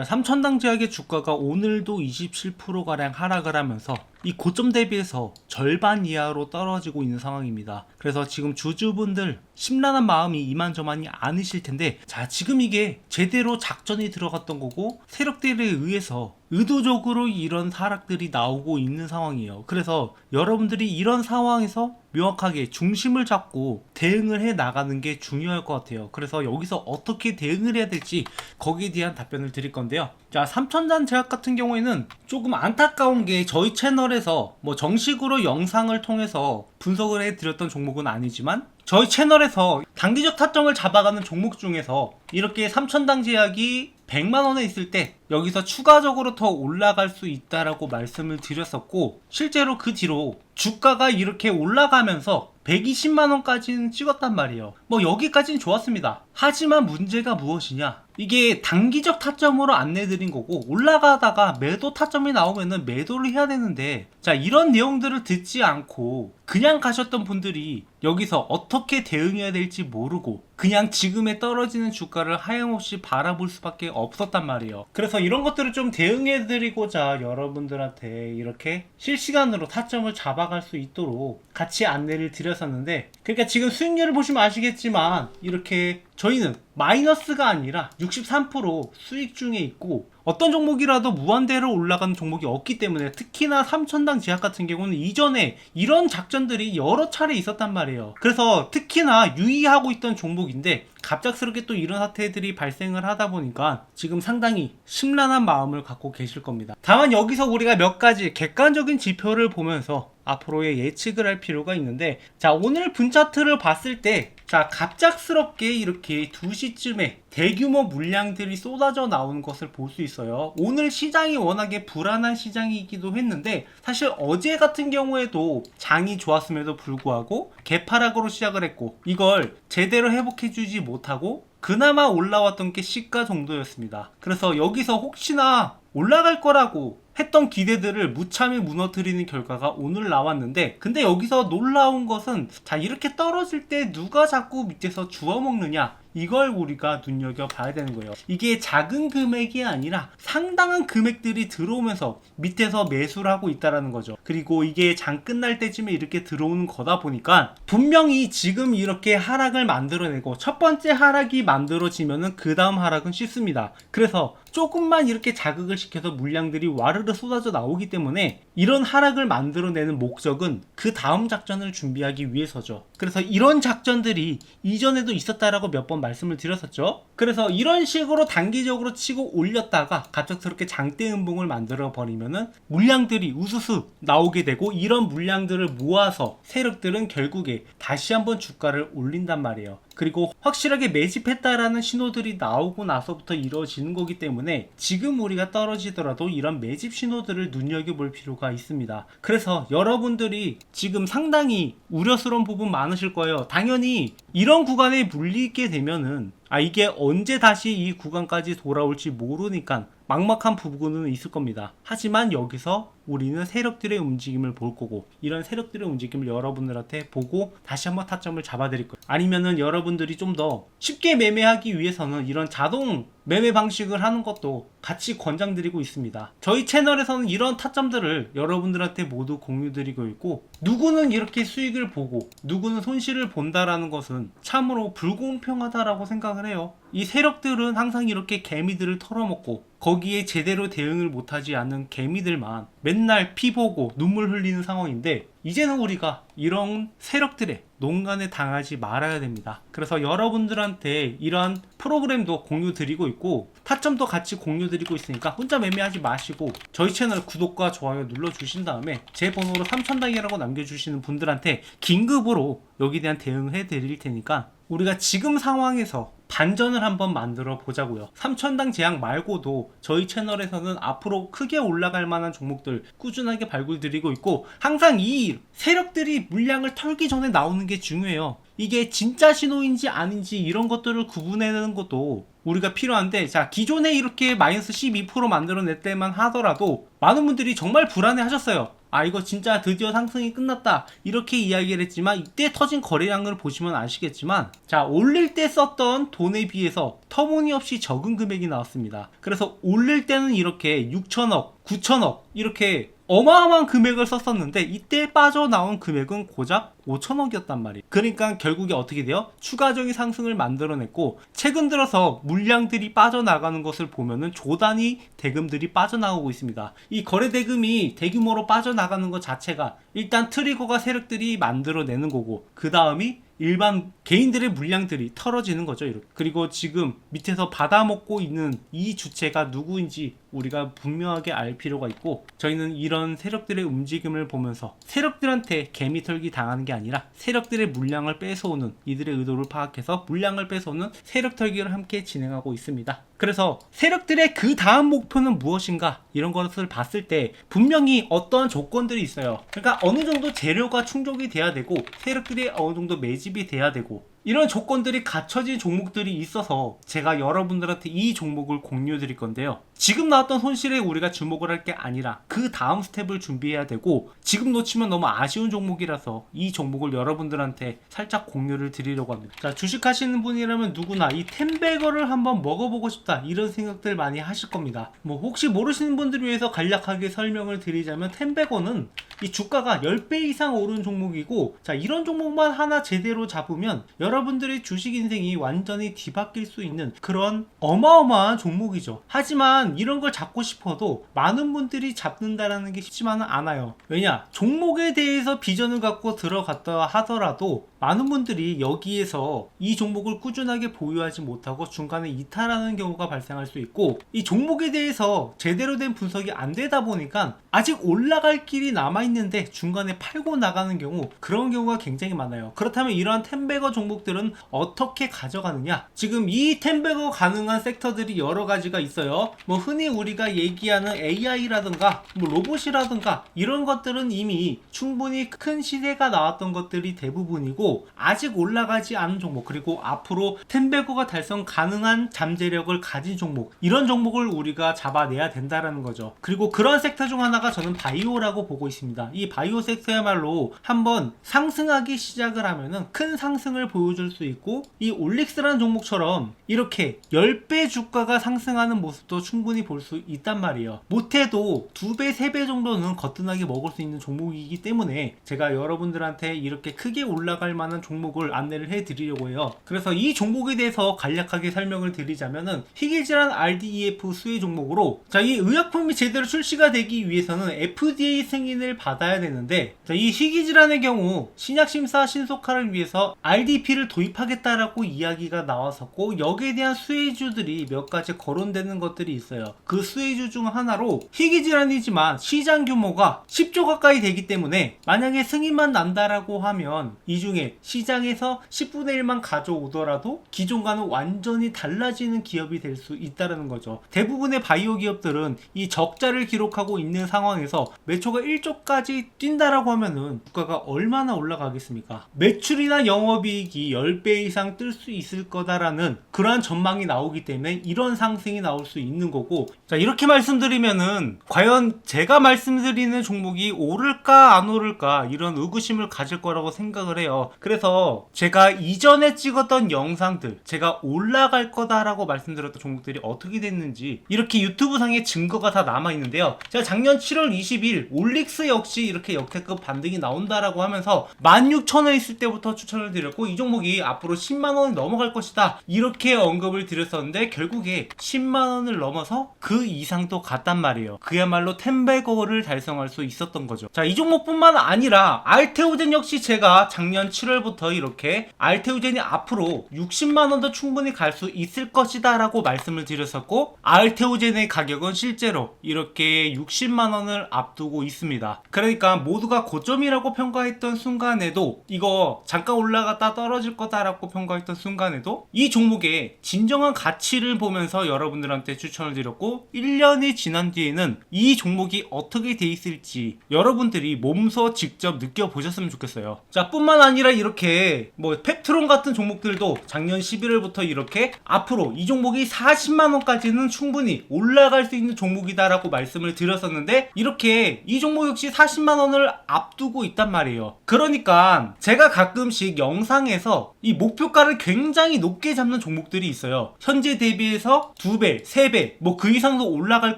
삼천당 제약의 주가가 오늘도 27%가량 하락을 하면서 이 고점 대비해서 절반 이하로 떨어지고 있는 상황입니다. 그래서 지금 주주분들 심란한 마음이 이만저만이 아니실 텐데, 자, 지금 이게 제대로 작전이 들어갔던 거고 세력들에 의해서 의도적으로 이런 하락들이 나오고 있는 상황이에요. 그래서 여러분들이 이런 상황에서 명확하게 중심을 잡고 대응을 해 나가는 게 중요할 것 같아요. 그래서 여기서 어떻게 대응을 해야 될지 거기에 대한 답변을 드릴 건데요. 자, 삼천단 제약 같은 경우에는 조금 안타까운 게 저희 채널에서 뭐 정식으로 영상을 통해서 분석을 해드렸던 종목은 아니지만 저희 채널에서 단기적 타점을 잡아가는 종목 중에서 이렇게 삼천당 제약이 100만원에 있을 때 여기서 추가적으로 더 올라갈 수 있다라고 말씀을 드렸었고, 실제로 그 뒤로 주가가 이렇게 올라가면서 120만원까지는 찍었단 말이에요. 뭐 여기까지는 좋았습니다. 하지만 문제가 무엇이냐, 이게 단기적 타점으로 안내드린 거고 올라가다가 매도 타점이 나오면은 매도를 해야 되는데, 자, 이런 내용들을 듣지 않고 그냥 가셨던 분들이 여기서 어떻게 대응해야 될지 모르고 그냥 지금의 떨어지는 주가를 하염없이 바라볼 수밖에 없었단 말이에요. 그래서 이런 것들을 좀 대응해드리고자 여러분들한테 이렇게 실시간으로 타점을 잡아갈 수 있도록 같이 안내를 드렸었는데, 그러니까 지금 수익률을 보시면 아시겠지만 이렇게 저희는 마이너스가 아니라 63% 수익 중에 있고, 어떤 종목이라도 무한대로 올라가는 종목이 없기 때문에, 특히나 삼천당 제약 같은 경우는 이전에 이런 작전들이 여러 차례 있었단 말이에요. 그래서 특히나 유의하고 있던 종목인데 갑작스럽게 또 이런 사태들이 발생을 하다 보니까 지금 상당히 심란한 마음을 갖고 계실 겁니다. 다만 여기서 우리가 몇 가지 객관적인 지표를 보면서 앞으로의 예측을 할 필요가 있는데, 자, 오늘 분차트를 봤을 때, 자, 갑작스럽게 이렇게 2시쯤에 대규모 물량들이 쏟아져 나오는 것을 볼 수 있어요. 오늘 시장이 워낙에 불안한 시장이기도 했는데, 사실 어제 같은 경우에도 장이 좋았음에도 불구하고 개파락으로 시작을 했고 이걸 제대로 회복해주지 못하고 그나마 올라왔던 게 시가 정도였습니다. 그래서 여기서 혹시나 올라갈 거라고 했던 기대들을 무참히 무너뜨리는 결과가 오늘 나왔는데, 근데 여기서 놀라운 것은, 자, 이렇게 떨어질 때 누가 자꾸 밑에서 주워 먹느냐, 이걸 우리가 눈여겨봐야 되는 거예요. 이게 작은 금액이 아니라 상당한 금액들이 들어오면서 밑에서 매수를 하고 있다는 거죠. 그리고 이게 장 끝날 때쯤에 이렇게 들어오는 거다 보니까 분명히 지금 이렇게 하락을 만들어내고 첫 번째 하락이 만들어지면은 그 다음 하락은 쉽습니다. 그래서 조금만 이렇게 자극을 시켜서 물량들이 와르르 쏟아져 나오기 때문에 이런 하락을 만들어내는 목적은 그 다음 작전을 준비하기 위해서죠. 그래서 이런 작전들이 이전에도 있었다라고 몇 번 말씀을 드렸었죠. 그래서 이런 식으로 단기적으로 치고 올렸다가 갑작스럽게 장대 음봉을 만들어 버리면은 물량들이 우수수 나오게 되고, 이런 물량들을 모아서 세력들은 결국에 다시 한번 주가를 올린단 말이에요. 그리고 확실하게 매집했다라는 신호들이 나오고 나서부터 이루어지는 거기 때문에 지금 우리가 떨어지더라도 이런 매집 신호들을 눈여겨볼 필요가 있습니다. 그래서 여러분들이 지금 상당히 우려스러운 부분 많으실 거예요. 당연히 이런 구간에 물리게 되면은 이게 언제 다시 이 구간까지 돌아올지 모르니까 막막한 부분은 있을 겁니다. 하지만 여기서 우리는 세력들의 움직임을 볼 거고, 이런 세력들의 움직임을 여러분들한테 보고 다시 한번 타점을 잡아드릴 거예요. 아니면은 여러분들이 좀 더 쉽게 매매하기 위해서는 이런 자동 매매 방식을 하는 것도 같이 권장드리고 있습니다. 저희 채널에서는 이런 타점들을 여러분들한테 모두 공유드리고 있고, 누구는 이렇게 수익을 보고 누구는 손실을 본다라는 것은 참으로 불공평하다라고 생각을 해요. 이 세력들은 항상 이렇게 개미들을 털어먹고 거기에 제대로 대응을 못하지 않는 개미들만 맨날 피 보고 눈물 흘리는 상황인데, 이제는 우리가 이런 세력들의 농간에 당하지 말아야 됩니다. 그래서 여러분들한테 이런 프로그램도 공유 드리고 있고 타점도 같이 공유 드리고 있으니까 혼자 매매하지 마시고 저희 채널 구독과 좋아요 눌러주신 다음에 제 번호로 3000당이라고 남겨주시는 분들한테 긴급으로 여기에 대한 대응을 해드릴 테니까 우리가 지금 상황에서 반전을 한번 만들어 보자고요. 삼천당 제약 말고도 저희 채널에서는 앞으로 크게 올라갈 만한 종목들 꾸준하게 발굴드리고 있고, 항상 이 세력들이 물량을 털기 전에 나오는 게 중요해요. 이게 진짜 신호인지 아닌지 이런 것들을 구분해내는 것도 우리가 필요한데, 자, 기존에 이렇게 마이너스 12% 만들어낼 때만 하더라도 많은 분들이 정말 불안해 하셨어요. 이거 진짜 드디어 상승이 끝났다 이렇게 이야기를 했지만, 이때 터진 거래량을 보시면 아시겠지만, 자, 올릴 때 썼던 돈에 비해서 터무니없이 적은 금액이 나왔습니다. 그래서 올릴 때는 이렇게 6천억 9천억 이렇게 어마어마한 금액을 썼었는데, 이때 빠져나온 금액은 고작 5천억이었단 말이에요. 그러니까 결국에 어떻게 돼요? 추가적인 상승을 만들어냈고, 최근 들어서 물량들이 빠져나가는 것을 보면은 조단위 대금들이 빠져나오고 있습니다. 이 거래 대금이 대규모로 빠져나가는 것 자체가 일단 트리거가 세력들이 만들어내는 거고, 그 다음이 일반 개인들의 물량들이 털어지는 거죠. 이렇게. 그리고 지금 밑에서 받아먹고 있는 이 주체가 누구인지 우리가 분명하게 알 필요가 있고, 저희는 이런 세력들의 움직임을 보면서 세력들한테 개미 털기 당하는 게 아니라 세력들의 물량을 뺏어오는, 이들의 의도를 파악해서 물량을 뺏어오는 세력 털기를 함께 진행하고 있습니다. 그래서 세력들의 그 다음 목표는 무엇인가, 이런 것을 봤을 때 분명히 어떠한 조건들이 있어요. 그러니까 어느 정도 재료가 충족이 돼야 되고, 세력들이 어느 정도 매집이 돼야 되고, 이런 조건들이 갖춰진 종목들이 있어서 제가 여러분들한테 이 종목을 공유해 드릴 건데요. 지금 나왔던 손실에 우리가 주목을 할 게 아니라 그 다음 스텝을 준비해야 되고, 지금 놓치면 너무 아쉬운 종목이라서 이 종목을 여러분들한테 살짝 공유를 드리려고 합니다. 자, 주식하시는 분이라면 누구나 이 텐베거를 한번 먹어보고 싶다, 이런 생각들 많이 하실 겁니다. 뭐 혹시 모르시는 분들을 위해서 간략하게 설명을 드리자면, 텐베거는 이 주가가 10배 이상 오른 종목이고, 자, 이런 종목만 하나 제대로 잡으면 여러분들의 주식 인생이 완전히 뒤바뀔 수 있는 그런 어마어마한 종목이죠. 하지만 이런 걸 잡고 싶어도 많은 분들이 잡는다라는 게 쉽지만은 않아요. 왜냐? 종목에 대해서 비전을 갖고 들어갔다 하더라도 많은 분들이 여기에서 이 종목을 꾸준하게 보유하지 못하고 중간에 이탈하는 경우가 발생할 수 있고, 이 종목에 대해서 제대로 된 분석이 안 되다 보니까 아직 올라갈 길이 남아있는데 중간에 팔고 나가는 경우, 그런 경우가 굉장히 많아요. 그렇다면 이러한 텐베거 종목들은 어떻게 가져가느냐? 지금 이 텐베거 가능한 섹터들이 여러 가지가 있어요. 뭐 흔히 우리가 얘기하는 AI라든가 뭐 로봇이라든가 이런 것들은 이미 충분히 큰 시세가 나왔던 것들이 대부분이고, 아직 올라가지 않은 종목, 그리고 앞으로 텐베거가 달성 가능한 잠재력을 가진 종목, 이런 종목을 우리가 잡아내야 된다라는 거죠. 그리고 그런 섹터 중 하나가 저는 바이오라고 보고 있습니다. 이 바이오 섹터야말로 한번 상승하기 시작을 하면은 큰 상승을 보여줄 수 있고, 이 올릭스라는 종목처럼 이렇게 10배 주가가 상승하는 모습도 충분히 볼 수 있단 말이에요. 못해도 2배, 3배 정도는 거뜬하게 먹을 수 있는 종목이기 때문에 제가 여러분들한테 이렇게 크게 올라갈 만한 종목을 안내를 해드리려고 해요. 그래서 이 종목에 대해서 간략하게 설명을 드리자면은, 희귀질환 RDEF 수혜 종목으로, 자, 이 의약품이 제대로 출시가 되기 위해서는 FDA 승인을 받아야 되는데, 자, 이 희귀질환의 경우 신약심사 신속화를 위해서 RDP를 도입하겠다라고 이야기가 나왔었고, 여기에 대한 수혜주들이 몇 가지 거론되는 것들이 있어요. 그 수혜주 중 하나로 희귀질환이지만 시장 규모가 10조 가까이 되기 때문에 만약에 승인만 난다라고 하면 이 중에 시장에서 10분의 1만 가져오더라도 기존과는 완전히 달라지는 기업이 될 수 있다는 거죠. 대부분의 바이오 기업들은 이 적자를 기록하고 있는 상황에서 매초가 1조까지 뛴다라고 하면은 주가가 얼마나 올라가겠습니까? 매출이나 영업이익이 10배 이상 뜰 수 있을 거다라는 그러한 전망이 나오기 때문에 이런 상승이 나올 수 있는 거고, 자, 이렇게 말씀드리면은 과연 제가 말씀드리는 종목이 오를까 안 오를까 이런 의구심을 가질 거라고 생각을 해요. 그래서 제가 이전에 찍었던 영상들, 제가 올라갈 거다라고 말씀드렸던 종목들이 어떻게 됐는지 이렇게 유튜브 상에 증거가 다 남아있는데요. 제가 작년 7월 20일 올릭스 역시 이렇게 역대급 반등이 나온다라고 하면서 16,000원 있을 때부터 추천을 드렸고, 이 종목이 앞으로 10만원이 넘어갈 것이다 이렇게 언급을 드렸었는데, 결국에 10만원을 넘어서 그 이상도 갔단 말이에요. 그야말로 텐베거를 달성할 수 있었던 거죠. 자, 이 종목뿐만 아니라 알테오젠 역시 제가 작년 7월부터 이렇게 알테오젠이 앞으로 60만원도 충분히 갈 수 있을 것이다 라고 말씀을 드렸었고, 알테오젠의 가격은 실제로 이렇게 60만원을 앞두고 있습니다. 그러니까 모두가 고점이라고 평가했던 순간에도, 이거 잠깐 올라갔다 떨어질 거다라고 평가했던 순간에도 이 종목의 진정한 가치를 보면서 여러분들한테 추천을 드렸고, 1년이 지난 뒤에는 이 종목이 어떻게 돼 있을지 여러분들이 몸소 직접 느껴보셨으면 좋겠어요. 자, 뿐만 아니라 이렇게 뭐 펩트론 같은 종목들도 작년 11월부터 이렇게 앞으로 이 종목이 40만원까지는 충분히 올라갈 수 있는 종목이다라고 말씀을 드렸었는데, 이렇게 이 종목 역시 40만원을 앞두고 있단 말이에요. 그러니까 제가 가끔씩 영상에서 이 목표가를 굉장히 높게 잡는 종목들이 있어요. 현재 대비해서 2배, 3배, 뭐 그 이상도 올라갈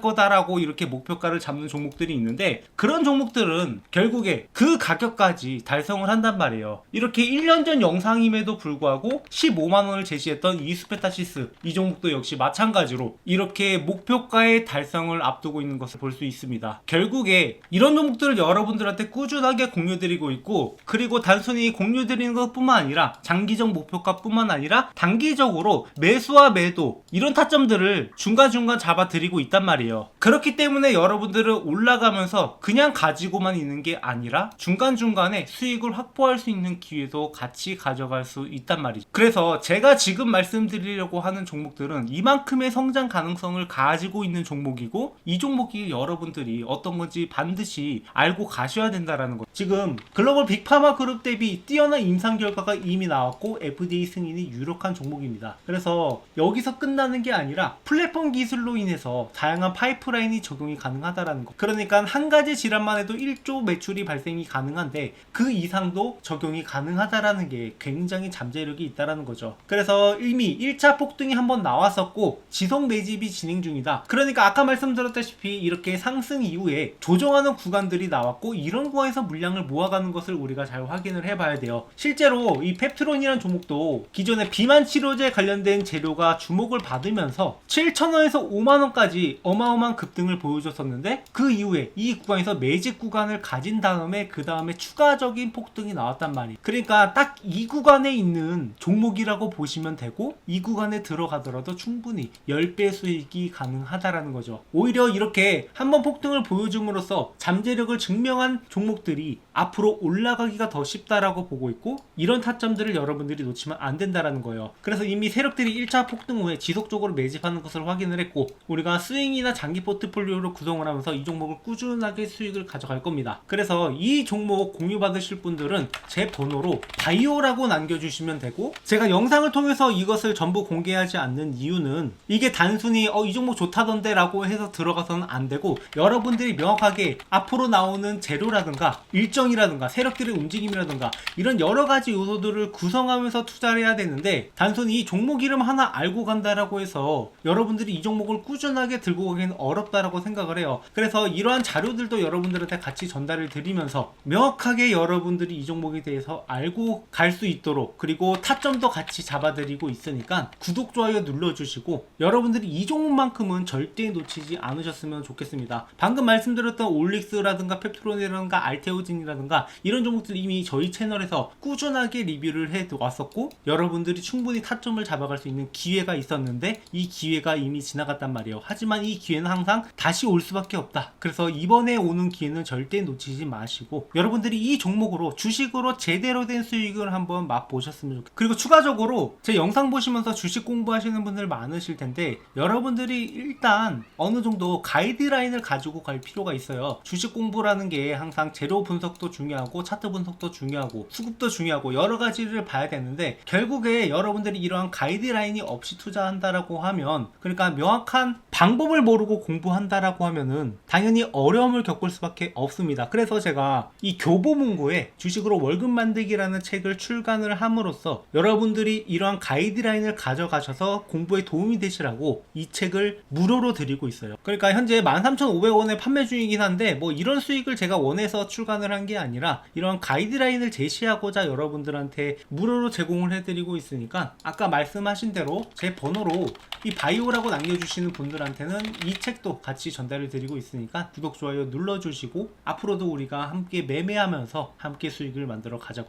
거다라고 이렇게 목표가를 잡는 종목들이 있는데, 그런 종목들은 결국에 그 가격까지 달성을 한단 말이에요. 이렇게 1년 전 영상임에도 불구하고 15만원을 제시했던 이수페타시스, 이 종목도 역시 마찬가지로 이렇게 목표가의 달성을 앞두고 있는 것을 볼 수 있습니다. 결국에 이런 종목들을 여러분들한테 꾸준하게 공유드리고 있고, 그리고 단순히 공유드리는 것뿐만 아니라 장기적 목표가 뿐만 아니라 단기적으로 매수와 매도 이런 타점들을 중간중간 잡아드리고 있단 말이에요. 그렇기 때문에 여러분들은 올라가면서 그냥 가지고만 있는 게 아니라 중간중간에 수익을 확보할 수 있는 기회도 같이 가져갈 수 있단 말이죠. 그래서 제가 지금 말씀드리려고 하는 종목들은 이만큼의 성장 가능성을 가지고 있는 종목이고, 이 종목이 여러분들이 어떤 건지 반드시 알고 가셔야 된다라는 거. 지금 글로벌 빅파마 그룹 대비 뛰어난 임상 결과가 이미 나왔고 FDA 승인이 유력한 종목입니다. 그래서 여기서 끝나는 게 아니라 플랫폼 기술로 인해서 다양한 파이프라인이 적용이 가능하다라는 거. 그러니까 한 가지 질환만 해도 1조 매출이 발생이 가능한데 그 이상도 적용이 가능하다라는 게 굉장히 잠재력이 있다라는 거죠. 그래서 이미 1차 폭등이 한번 나왔었고 지속 매집이 진행 중이다. 그러니까 아까 말씀드렸다시피 이렇게 상승 이후에 조정하는 구간들이 나왔고, 이런 구간에서 물량을 모아가는 것을 우리가 잘 확인을 해봐야 돼요. 실제로 이 펩트론이라는 종목도 기존에 비만 치료제 관련된 재료가 주목을 받으면서 7,000원에서 5만원까지 어마어마한 급등을 보여줬었는데, 그 이후에 이 구간에서 매집 구간을 가진 다음에 그 다음에 추가적인 폭등이 나왔단 말이에요. 그러니까 딱 이 구간에 있는 종목이라고 보시면 되고, 이 구간에 들어가더라도 충분히 10배 수익이 가능하다라는 거죠. 오히려 이렇게 한번 폭등을 보여줌으로써 잠재력을 증명한 종목들이 앞으로 올라가기가 더 쉽다라고 보고 있고, 이런 타점들을 여러분들이 놓치면 안 된다라는 거예요. 그래서 이미 세력들이 1차 폭등 후에 지속적으로 매집하는 것을 확인을 했고, 우리가 스윙이나 장기 포트폴리오를 구성을 하면서 이 종목을 꾸준하게 수익을 가져갈 겁니다. 그래서 이 종목 공유 받으실 분들은 제 번호로 바이오라고 남겨주시면 되고, 제가 영상을 통해서 이것을 전부 공개하지 않는 이유는 이게 단순히 이 종목 좋다던데 라고 해서 들어가서는 안 되고, 여러분들이 명확하게 앞으로 나오는 재료라든가 일정이라든가 세력들의 움직임이라든가 이런 여러가지 요소들을 구성하면서 투자를 해야 되는데, 단순히 이 종목 이름 하나 알고 간다라고 해서 여러분들이 이 종목을 꾸준하게 들고 가기는 어렵다라고 생각을 해요. 그래서 이러한 자료들도 여러분들한테 같이 전달을 드리면서 명확하게 여러분들이 이 종목에 대해서 알고 갈 수 있도록, 그리고 타점도 같이 잡아드리고 있으니까 구독, 좋아요 눌러주시고, 여러분들이 이 종목만큼은 절대 놓치지 않으셨으면 좋겠습니다. 방금 말씀드렸던 올릭스라든가 펩트론이라든가 알테오진이라든가 이런 종목들 이미 저희 채널에서 꾸준하게 리뷰를 해 왔었고, 여러분들이 충분히 타점을 잡아갈 수 있는 기회가 있었는데 이 기회가 이미 지나갔단 말이에요. 하지만 이 기회는 항상 다시 올 수밖에 없다. 그래서 이번에 오는 기회는 절대 놓치지 마시고, 여러분들이 이 종목으로 주식으로 제대로 된 수익을 한번 맛보셨으면 좋겠어요. 그리고 추가적으로 제 영상 보시면서 주식 공부하시는 분들 많으실 텐데, 여러분들이 일단 어느 정도 가이드라인을 가지고 갈 필요가 있어요. 주식 공부라는 게 항상 재료 분석도 중요하고 차트 분석도 중요하고 수급도 중요하고 여러 가지를 봐야 되는데, 결국에 여러분들이 이러한 가이드라인이 없이 투자한다라고 하면, 그러니까 명확한 방법을 모르고 공부한다라고 하면은 당연히 어려움을 겪을 수밖에 없습니다. 그래서 제가 이 교보문고에 주식으로 월급 만들기라는 책을 출간을 함으로써 여러분들이 이러한 가이드라인을 가져가셔서 공부에 도움이 되시라고 이 책을 무료로 드리고 있어요. 그러니까 현재 13,500원에 판매 중이긴 한데, 뭐 이런 수익을 제가 원해서 출간을 한 게 아니라 이러한 가이드라인을 제시하고자 여러분들한테 무료로 제공을 해드리고 있으니까, 아까 말씀하신 대로 제 번호로 이 바이오라고 남겨주시는 분들한테는 이 책도 같이 전달을 드리고 있으니까 구독, 좋아요 눌러주시고, 앞으로도 우리가 함께 매매하면서 함께 수익을 만들어 가자고.